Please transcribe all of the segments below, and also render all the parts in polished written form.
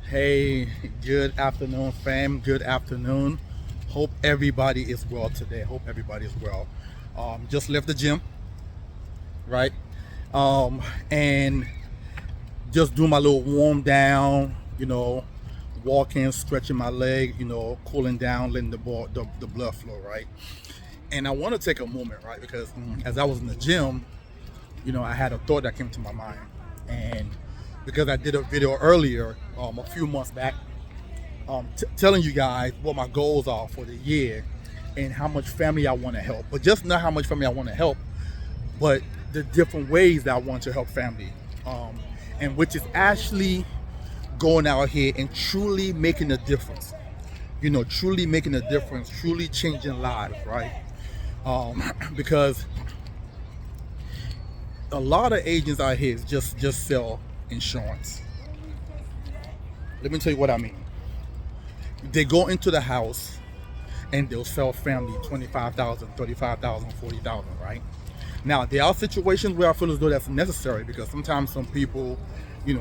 Hey, good afternoon, fam. Good afternoon. Hope everybody is well today. Hope everybody is well. Just left the gym, right? Um, and just do my little warm down, walking, stretching my leg, cooling down, letting the blood flow, right? And I want to take a moment, right? Because as I was in the gym, I had a thought that came to my mind. And because I did a video earlier, a few months back, telling you guys what my goals are for the year and how much family I want to help. But just not how much family I want to help, but the different ways that I want to help family. And which is actually going out here and truly making a difference. Truly making a difference, truly changing lives, right? Because a lot of agents out here just sell insurance. Let me tell you what I mean. They go into the house and they'll sell family 25,000, 35,000, 40,000, right? Now, there are situations where I feel as though that's necessary because sometimes some people,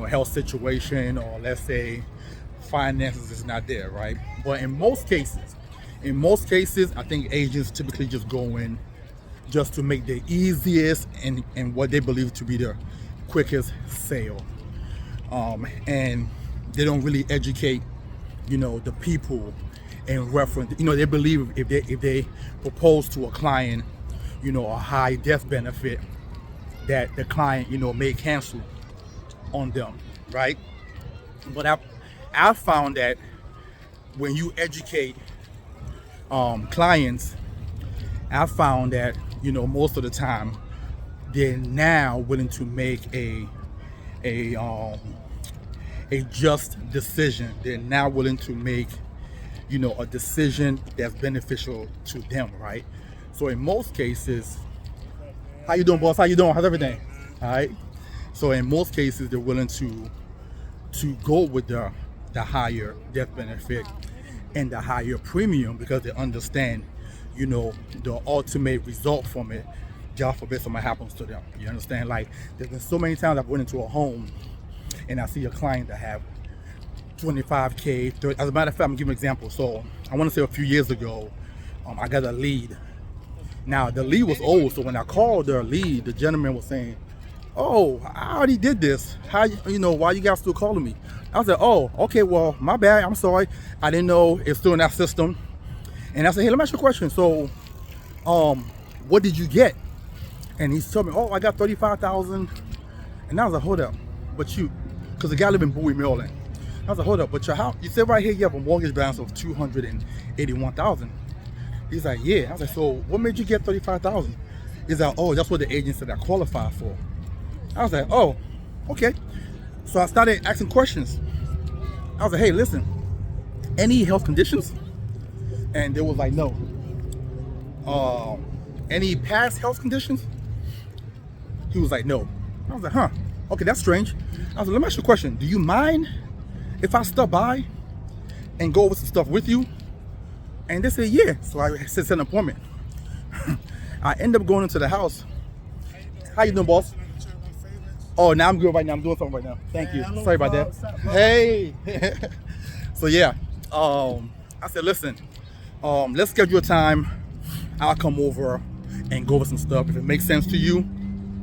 health situation or let's say finances is not there, right? But in most cases, I think agents typically just go in just to make the easiest and what they believe to be the quickest sale. And they don't really educate the people in reference. They believe if they propose to a client, a high death benefit, that the client, may cancel on them, right? But I found that when you educate clients, I found that most of the time they're now willing to make a just decision. They're now willing to make, a decision that's beneficial to them, right? So in most cases, how you doing, boss? How you doing? How's everything? All right. So in most cases, they're willing to go with the higher death benefit and the higher premium because they understand, the ultimate result from it. God forbid something happens to them. You understand? Like there's been so many times I've went into a home and I see a client that have 25K, 30. As a matter of fact, I'm gonna give an example. So I want to say a few years ago, I got a lead. Now the lead was old, so when I called the lead, the gentleman was saying, "Oh, I already did this. How why you guys still calling me?" I said, "Oh, okay, well, my bad. I'm sorry. I didn't know it's still in that system." And I said, "Hey, let me ask you a question. So, what did you get?" And he's telling me, "Oh, I got 35,000." And I was like, "Hold up, but you," because the guy lived in Bowie, Maryland. I was like, "Hold up, but your house, you said right here you have a mortgage balance of 281,000." He's like, "Yeah." I was like, "So what made you get 35,000?" He's like, "Oh, that's what the agent said I qualified for." I was like, "Oh, okay." So I started asking questions. I was like, "Hey, listen, any health conditions?" And they was like, "No." Any past health conditions? He was like, "No." I was like, "Huh, okay, that's strange." I was like, "Let me ask you a question. Do you mind if I stop by and go over some stuff with you?" And they said, "Yeah." So I set an appointment. I end up going into the house. How you doing, boss? Oh, now I'm good right now. I'm doing something right now. Thank you. Sorry about that. Hey. So yeah, I said, "Listen, let's schedule a time. I'll come over and go over some stuff. If it makes sense to you,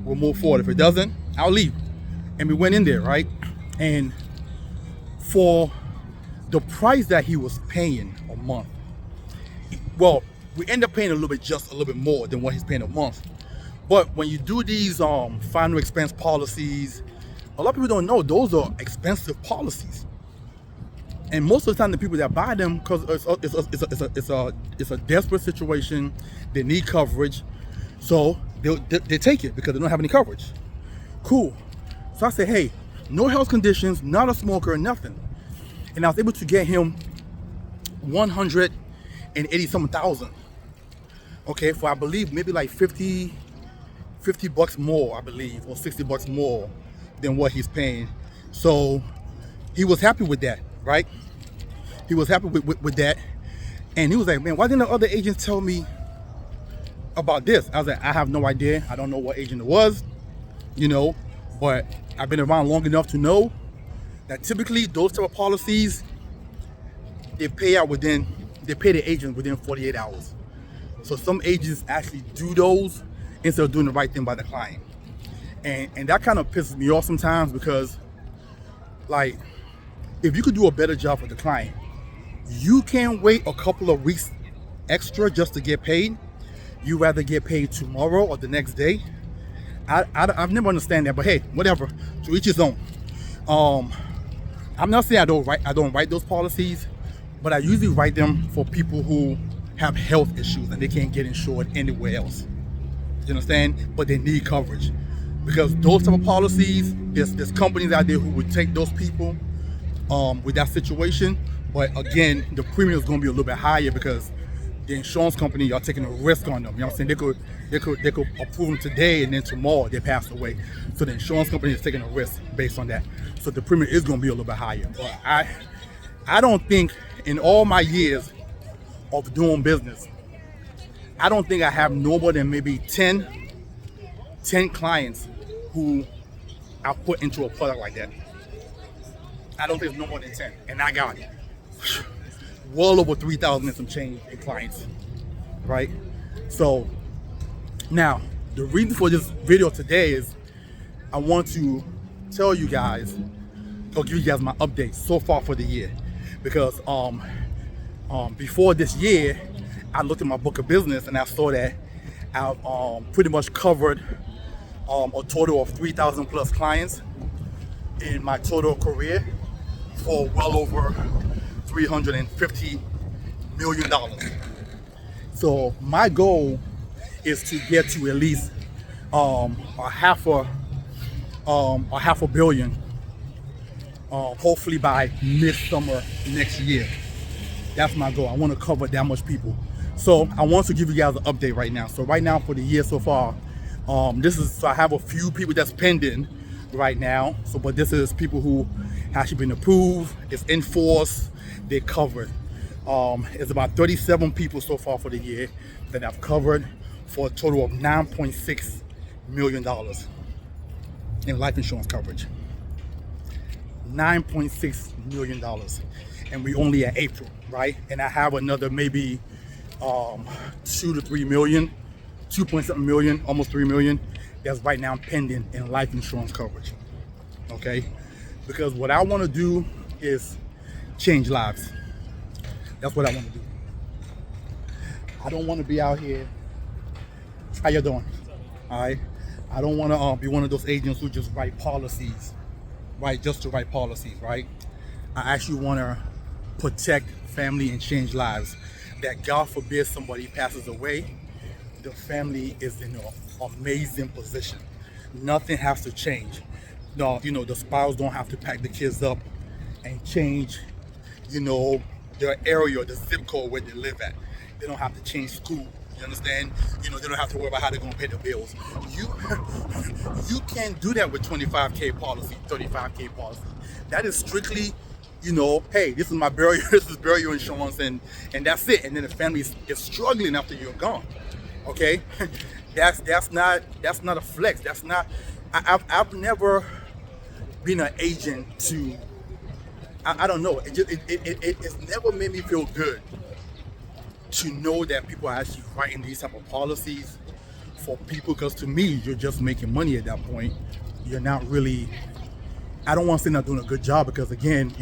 we'll move forward. If it doesn't, I'll leave." And we went in there, right? And for the price that he was paying a month, well, we end up paying just a little bit more than what he's paying a month. But when you do these final expense policies, a lot of people don't know those are expensive policies. And most of the time, the people that buy them, because it's a desperate situation, they need coverage, so they take it because they don't have any coverage. Cool. So I said, "Hey, no health conditions, not a smoker, nothing." And I was able to get him 180 something thousand. Okay, for I believe maybe like 50 bucks more, I believe, or 60 bucks more than what he's paying. So he was happy with that, right? He was happy with that. And he was like, "Man, why didn't the other agents tell me about this?" I was like, "I have no idea. I don't know what agent it was, but I've been around long enough to know That typically those type of policies, they pay the agent within 48 hours. So some agents actually do those instead of doing the right thing by the client. And that kind of pisses me off sometimes because, like, if you could do a better job for the client, you can't wait a couple of weeks extra just to get paid. You rather get paid tomorrow or the next day. I've never understand that, but hey, whatever. To each his own. I'm not saying I don't write those policies, but I usually write them for people who have health issues and they can't get insured anywhere else. You understand? But they need coverage. Because those type of policies, there's companies out there who would take those people with that situation. But again, the premium is going to be a little bit higher because the insurance company, y'all taking a risk on them. You know what I'm saying? They could approve them today and then tomorrow they pass away. So the insurance company is taking a risk based on that. So the premium is going to be a little bit higher. But I don't think in all my years of doing business, I don't think I have no more than maybe 10 clients who I put into a product like that. I don't think it's no more than 10. And I got well over 3,000 and some change in clients, right? So now the reason for this video today is I want to tell you guys, or give you guys my updates so far for the year. Because before this year, I looked at my book of business and I saw that I've pretty much covered a total of 3,000 plus clients in my total career for well over $350 million. So my goal is to get to at least a half a billion, hopefully by mid-summer next year. That's my goal. I want to cover that much people. So I want to give you guys an update right now. So right now for the year so far, so I have a few people that's pending right now. So, but this is people who actually been approved. It's in force. They're covered. It's about 37 people so far for the year that I've covered for a total of $9.6 million in life insurance coverage. $9.6 million. And we only at April, right? And I have another maybe 2 to 3 million, 2.something million, almost 3 million, that's right now pending in life insurance coverage. Okay? Because what I want to do is change lives. That's what I want to do. I don't want to be out here. How you doing? All right. I don't want to be one of those agents who just write policies, right? Just to write policies, right? I actually want to protect family and change lives. That God forbid somebody passes away, the family is in an amazing position. Nothing has to change. No, the spouse don't have to pack the kids up and change, their area, the zip code where they live at. They don't have to change school. You understand? They don't have to worry about how they're gonna pay the bills. You can't do that with 25K policy, 35K policy. That is strictly, hey, this is my burial, this is burial insurance, and that's it. And then the family is struggling after you're gone. Okay, that's not a flex. That's not. I've never been an agent to. I don't know. It's never made me feel good to know that people are actually writing these type of policies for people. Because to me, you're just making money at that point. You're not really. I don't want to say not doing a good job because again,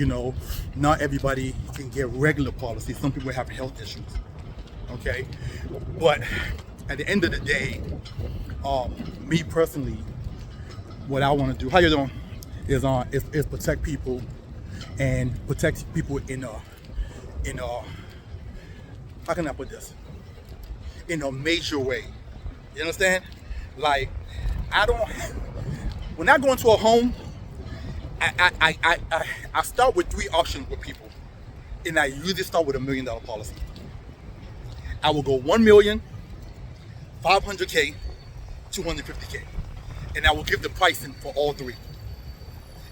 not everybody can get regular policies. Some people have health issues. Okay, but at the end of the day, me personally, what I want to do, how you doing, is protect people and protect people in a how can I put this? In a major way. You understand? Like, when I go into a home, I start with 3 options with people, and I usually start with $1 million policy. I will go 1 million, 500K, 250K, and I will give the pricing for all 3.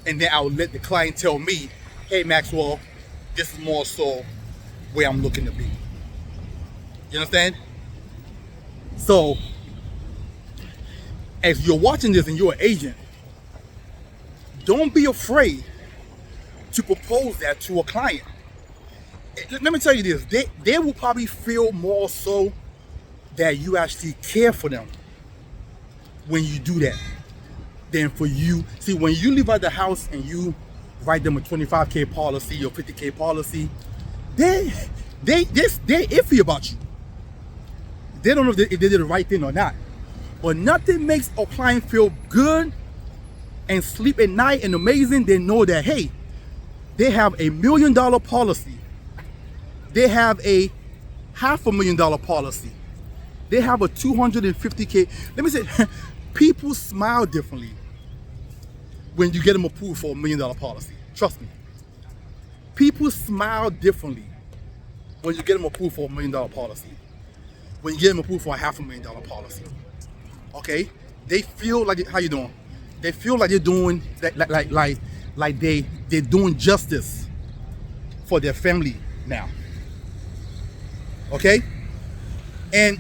And then I will let the client tell me, hey Maxwell, this is more so where I'm looking to be. You understand? So, as you're watching this and you're an agent, don't be afraid to propose that to a client. Let me tell you this, they will probably feel more so that you actually care for them when you do that than for you. See, when you leave out the house and you write them a 25K policy or 50K policy, they're iffy about you. They don't know if they did the right thing or not. But nothing makes a client feel good and sleep at night and amazing. They know that, hey, they have $1 million policy. They have a $500,000 policy. They have a 250K. Let me say, people smile differently when you get them approved for $1 million policy. Trust me. People smile differently when you get them approved for $1 million policy. When you get them approved for a $500,000 policy. Okay? They feel like, how you doing? They feel like they're doing, like they're doing justice for their family now. Okay? And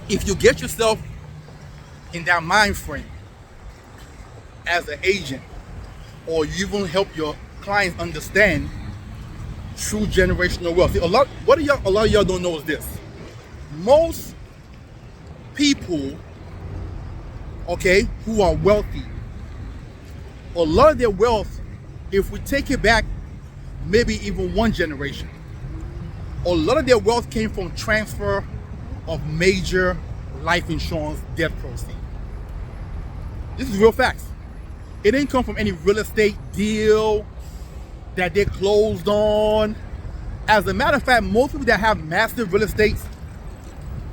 if you get yourself in that mind frame as an agent, or you even help your clients understand true generational wealth. See, a lot of y'all don't know is this. Most people, okay, who are wealthy, a lot of their wealth, if we take it back maybe even one generation, a lot of their wealth came from transfer of major life insurance death proceeds. This is real facts. It didn't come from any real estate deal that they closed on. As a matter of fact, most people that have massive real estates,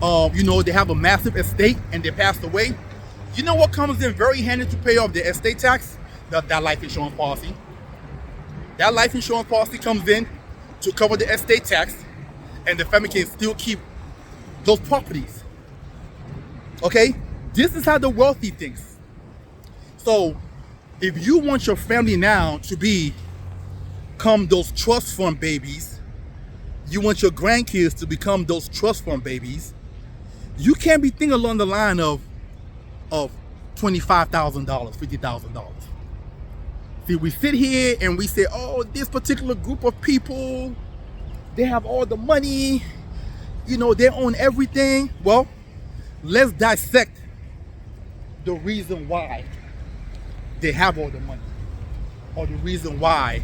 they have a massive estate and they passed away. You know what comes in very handy to pay off the estate tax? That life insurance policy. That life insurance policy comes in to cover the estate tax, and the family can still keep those properties. Okay? This is how the wealthy thinks. So, if you want your family now to become those trust fund babies, you want your grandkids to become those trust fund babies, you can't be thinking along the line of $25,000, $50,000. See, we sit here and we say, oh, this particular group of people, they have all the money, they own everything. Well, let's dissect the reason why they have all the money, or the reason why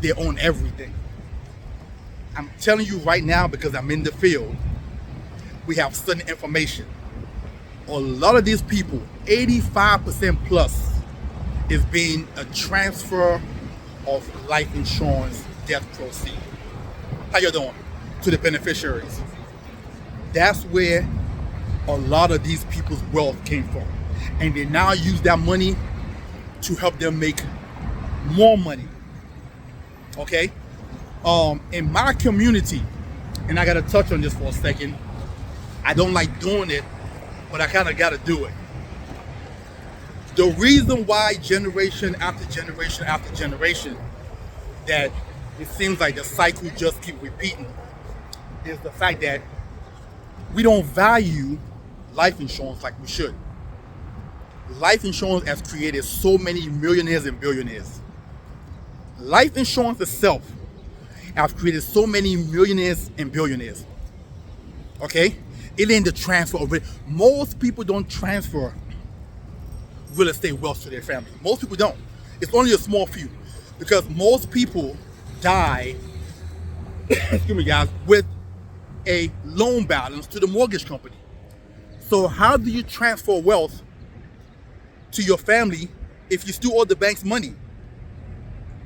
they own everything. I'm telling you right now, because I'm in the field, we have certain information. A lot of these people, 85% plus, is being a transfer of life insurance death proceeds. How you doing? To the beneficiaries. That's where a lot of these people's wealth came from. And they now use that money to help them make more money. Okay? In my community, and I gotta touch on this for a second, I don't like doing it, but I kind of gotta do it. The reason why generation after generation after generation, that it seems like the cycle just keeps repeating, is the fact that we don't value life insurance like we should. Life insurance has created so many millionaires and billionaires. Life insurance itself has created so many millionaires and billionaires. Okay? It ain't the transfer of it. Most people don't transfer real estate wealth to their family. Most people don't. It's only a small few. Because most people die, excuse me guys, with a loan balance to the mortgage company. So how do you transfer wealth to your family if you still owe the bank's money?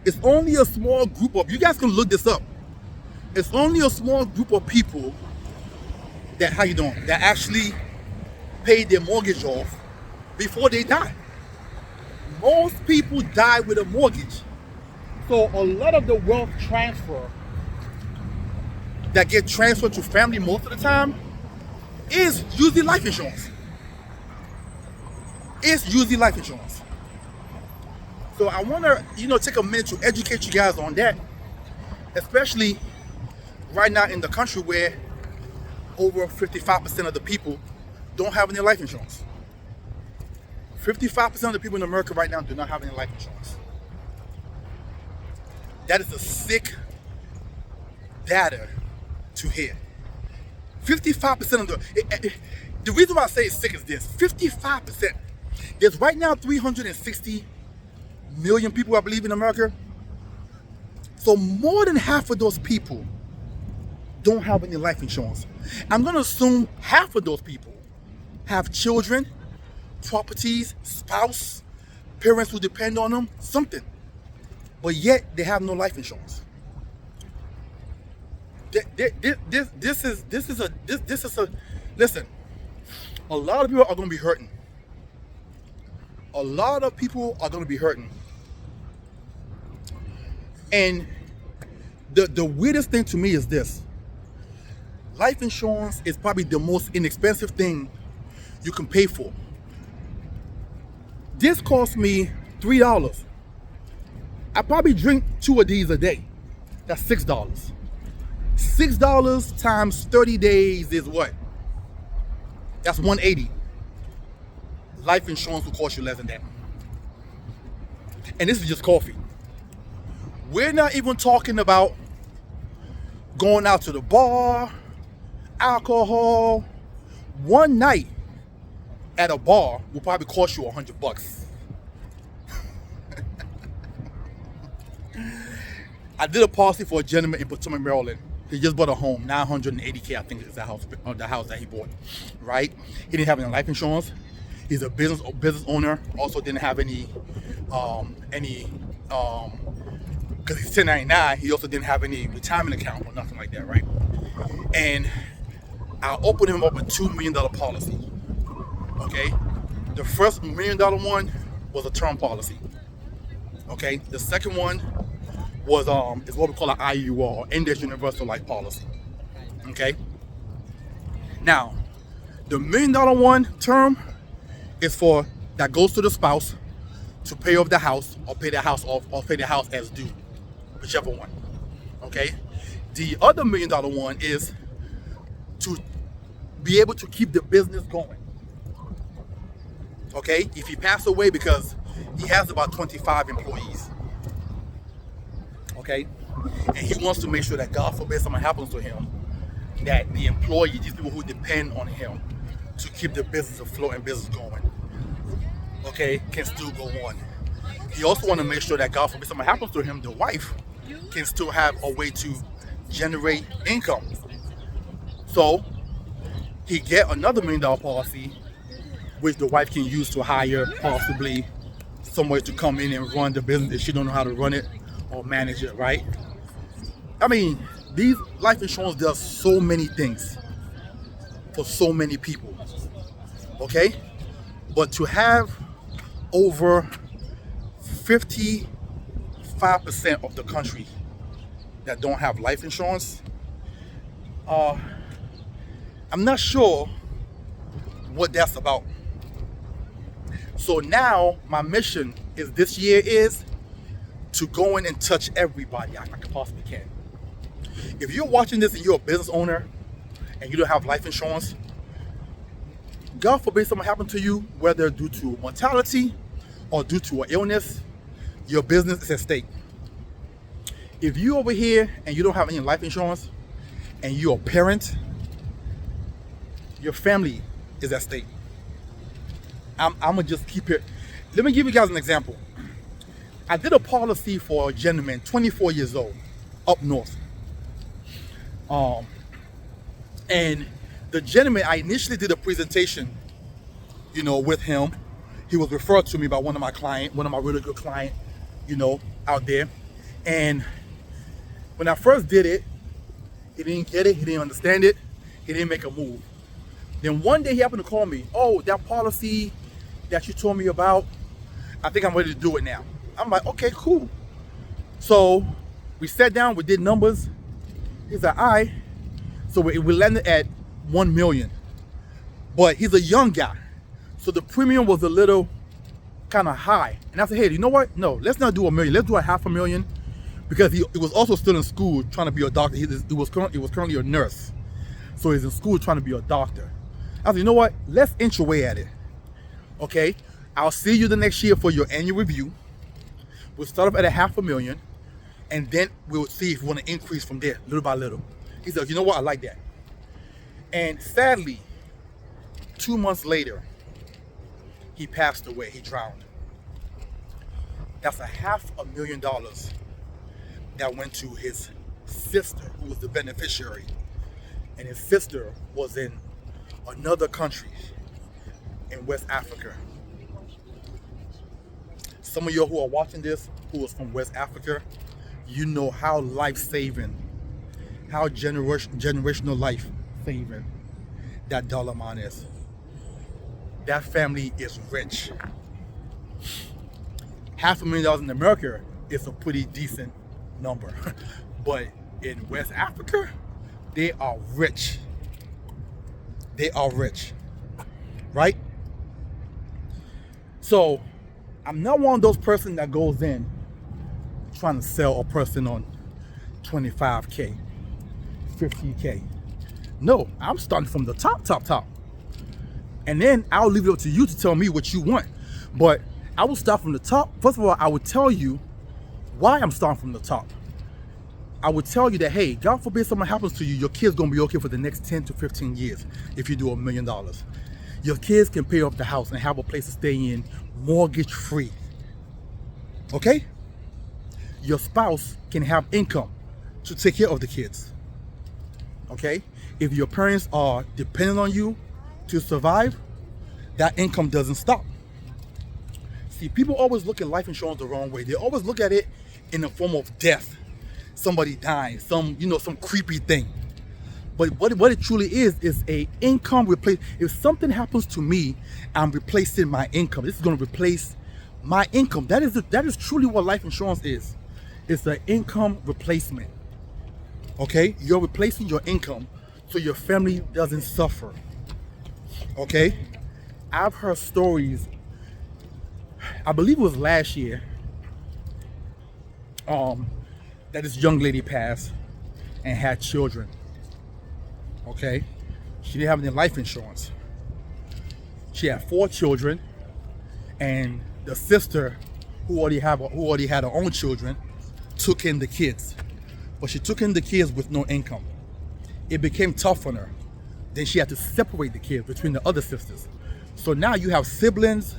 It's only a small group of, you guys can look this up. It's only a small group of people that, how you doing, that actually pay their mortgage off before they die. Most people die with a mortgage. So a lot of the wealth transfer that get transferred to family most of the time is usually life insurance. It's usually life insurance. So I want to, take a minute to educate you guys on that, especially right now in the country where over 55% of the people don't have any life insurance. 55% of the people in America right now do not have any life insurance. That is a sick data to hear. 55% of the reason why I say it's sick is this: 55%. There's right now 360 million people, I believe, in America. So more than half of those people don't have any life insurance. I'm gonna assume half of those people have children, properties, spouse, parents who depend on them, something. But yet they have no life insurance. This is a listen. A lot of people are going to be hurting. A lot of people are going to be hurting. And the weirdest thing to me is this: life insurance is probably the most inexpensive thing you can pay for. This cost me $3. I probably drink 2 of these a day. That's $6. $6 times 30 days is what? That's $180. Life insurance will cost you less than that. And this is just coffee. We're not even talking about going out to the bar, alcohol. One night at a bar will probably cost you $100. I did a policy for a gentleman in Potomac, Maryland. He just bought a home, $980K, I think is the house that he bought, right? He didn't have any life insurance. He's a business owner. Also didn't have any, because he's 1099. He also didn't have any retirement account or nothing like that, right? And I opened him up a $2 million policy. Okay, the first $1 million one was a term policy. Okay, the second one was is what we call an IUR, Index Universal Life Policy. Okay. Now, the $1 million one term is for that goes to the spouse to pay off the house or pay the house off or pay the house as due, whichever one. Okay. The other $1 million one is to be able to keep the business going. Okay, if he passed away, because he has about 25 employees. Okay, and he wants to make sure that, God forbid something happens to him, that the employee, these people who depend on him to keep the business afloat and business going, okay, can still go on. He also want to make sure that, God forbid something happens to him, the wife can still have a way to generate income. So he get another $1 million policy, which the wife can use to hire possibly somewhere to come in and run the business if she don't know how to run it or manage it, right? I mean, these life insurance does so many things for so many people, okay? But to have over 55% of the country that don't have life insurance, I'm not sure what that's about. So now my mission is this year is to go in and touch everybody I possibly can. If you're watching this and you're a business owner and you don't have life insurance, God forbid something happened to you, whether due to mortality or due to an illness, your business is at stake. If you over here and you don't have any life insurance and you're a parent, your family is at stake. I'm gonna just keep it. Let me give you guys an example. I did a policy for a gentleman, 24 years old, up north. And the gentleman, I initially did a presentation, with him. He was referred to me by one of my really good client, out there. And when I first did it, he didn't get it, he didn't understand it, he didn't make a move. Then one day he happened to call me, oh, that policy that you told me about, I think I'm ready to do it now. I'm like, okay, cool. So we sat down, we did numbers. He's like, all right. So we landed at 1 million. But he's a young guy, so the premium was a little kind of high. And I said, hey, you know what? No, let's not do 1 million. Let's do a $500,000, because he was also still in school trying to be a doctor. He was currently a nurse. So he's in school trying to be a doctor. I said, you know what? Let's inch away at it. Okay, I'll see you the next year for your annual review. We'll start off at a $500,000. and then we'll see if we want to increase from there, little by little. He said, you know what, I like that. And sadly, 2 months later, he passed away, he drowned. That's $500,000 that went to his sister, who was the beneficiary. And his sister was in another country in West Africa. Some of you who are watching this, who is from West Africa, you know how life-saving, how generational life-saving that dollar amount is. That family is rich. $500,000 in America is a pretty decent number. But in West Africa, they are rich. They are rich, right? So I'm not one of those person that goes in trying to sell a person on 25K, 50K. No, I'm starting from the top. And then I'll leave it up to you to tell me what you want. But I will start from the top. First of all, I will tell you why I'm starting from the top. I would tell you that, hey, God forbid something happens to you, your kid's gonna be okay for the next 10 to 15 years if you do $1 million. Your kids can pay off the house and have a place to stay in, mortgage free. Okay? Your spouse can have income to take care of the kids. Okay? If your parents are dependent on you to survive, that income doesn't stop. See, people always look at life insurance the wrong way. They always look at it in the form of death. Somebody dying, some creepy thing. But what it truly is a income replace. If something happens to me, I'm replacing my income. This is going to replace my income. That is truly what life insurance is. It's an income replacement. Okay? You're replacing your income so your family doesn't suffer. Okay? I've heard stories, I believe it was last year, that this young lady passed and had children. Okay? She didn't have any life insurance. She had 4 children, and the sister, who already had her own children, took in the kids. But she took in the kids with no income. It became tough on her. Then she had to separate the kids between the other sisters. So now you have siblings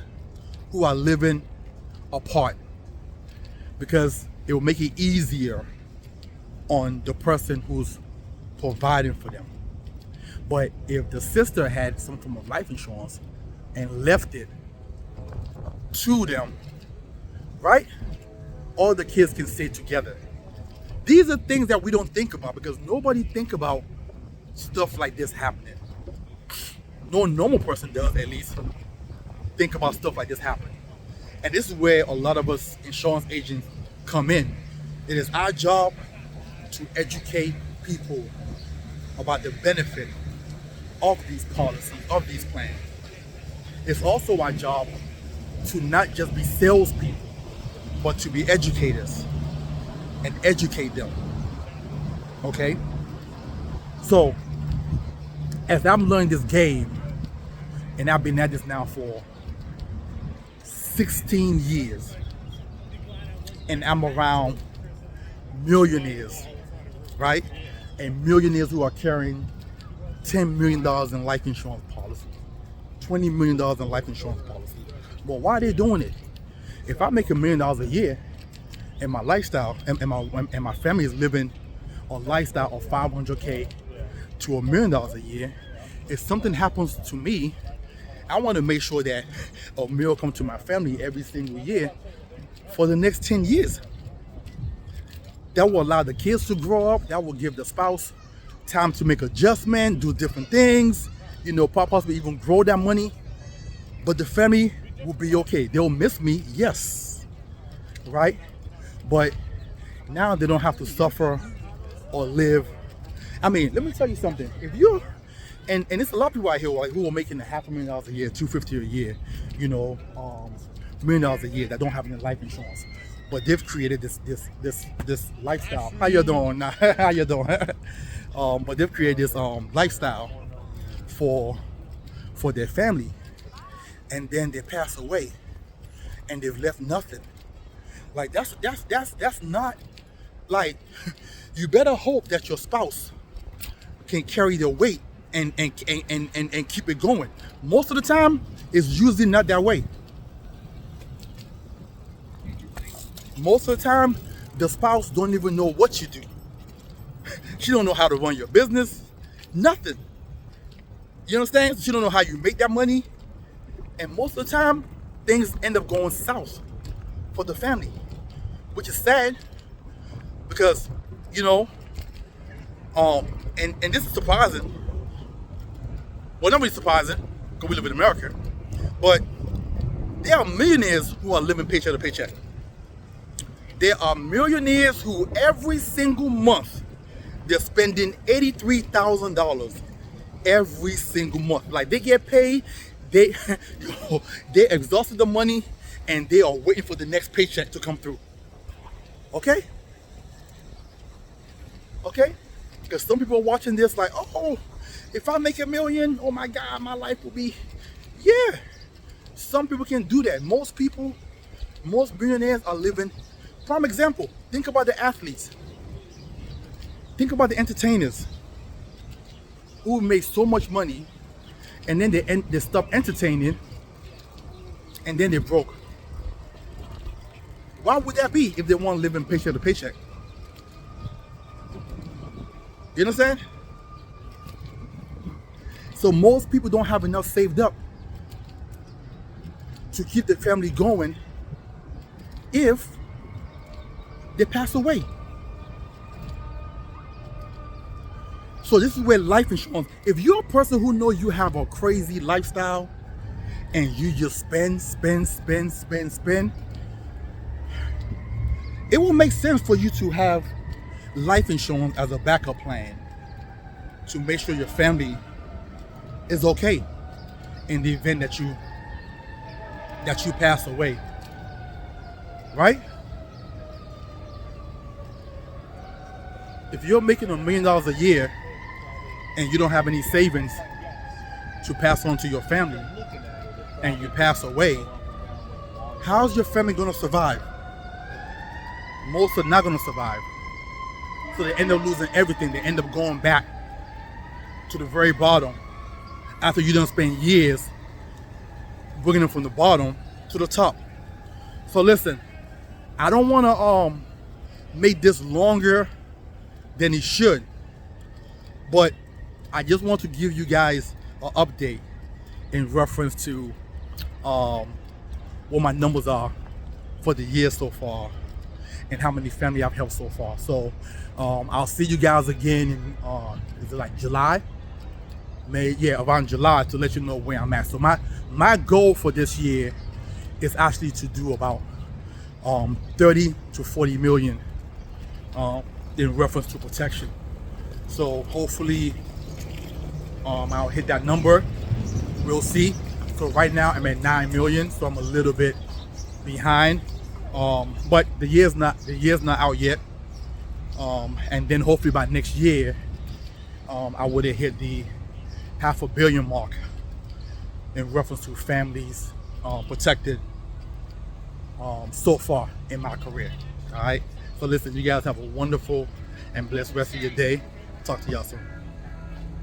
who are living apart because it will make it easier on the person who's providing for them. But if the sister had some form of life insurance and left it to them, right? All the kids can stay together. These are things that we don't think about because nobody think about stuff like this happening. No normal person does, at least, think about stuff like this happening. And this is where a lot of us insurance agents come in. It is our job to educate people about the benefit of these policies, of these plans. It's also our job to not just be salespeople, but to be educators and educate them. Okay? So, as I'm learning this game, and I've been at this now for 16 years, and I'm around millionaires, right? And millionaires who are carrying $10 million in life insurance policy, $20 million in life insurance policy. Well, why are they doing it? If I make $1 million a year, and my lifestyle and my family is living a lifestyle of $500K to $1 million a year, if something happens to me, I want to make sure that a meal comes to my family every single year for the next 10 years. That will allow the kids to grow up. That will give the spouse time to make adjustments, do different things, possibly even grow that money. But the family will be okay. They'll miss me, yes, right? But now they don't have to suffer or live. I mean, let me tell you something. If you're, and it's a lot of people out here who are making $500,000 a year, $250,000 a year, $1 million a year that don't have any life insurance. But they've created this lifestyle. How you doing? How you doing? But they've created this lifestyle for their family, and then they pass away, and they've left nothing. Like that's not Like, you better hope that your spouse can carry their weight and keep it going. Most of the time, it's usually not that way. Most of the time, the spouse don't even know what you do. She don't know how to run your business, nothing. You understand? She don't know how you make that money, and most of the time, things end up going south for the family, which is sad because, you know, and this is surprising. Well, not really surprising because we live in America, but there are millionaires who are living paycheck to paycheck. There are millionaires who every single month they're spending $83,000 every single month. Like, they get paid, they they exhausted the money, and they are waiting for the next paycheck to come through. Okay? Okay? Because some people are watching this like, oh, if I make $1 million, oh my God, my life will be, yeah. Some people can do that. Most billionaires are living. Prime example, think about the athletes. Think about the entertainers who make so much money and then they stop entertaining and then they're broke. Why would that be if they want to live in paycheck to paycheck? You understand? So most people don't have enough saved up to keep the family going if they pass away. So this is where life insurance, if you're a person who knows you have a crazy lifestyle and you just spend, it will make sense for you to have life insurance as a backup plan to make sure your family is okay in the event that you pass away, right? If you're making $1 million a year and you don't have any savings to pass on to your family and you pass away, how's your family going to survive? Most are not going to survive. So they end up losing everything. They end up going back to the very bottom after you done spend years bringing them from the bottom to the top. So listen, I don't want to make this longer than it should, but I just want to give you guys an update in reference to what my numbers are for the year so far and how many family I've helped so far. So I'll see you guys again in is it like July? Around July, to let you know where I'm at. So my goal for this year is actually to do about 30 to 40 million in reference to protection. So hopefully I'll hit that number. We'll see. So right now I'm at 9 million, so I'm a little bit behind. But the year's not out yet. And then hopefully by next year I would have hit the $500 million mark in reference to families protected so far in my career. All right. So listen, you guys have a wonderful and blessed rest of your day. Talk to y'all soon.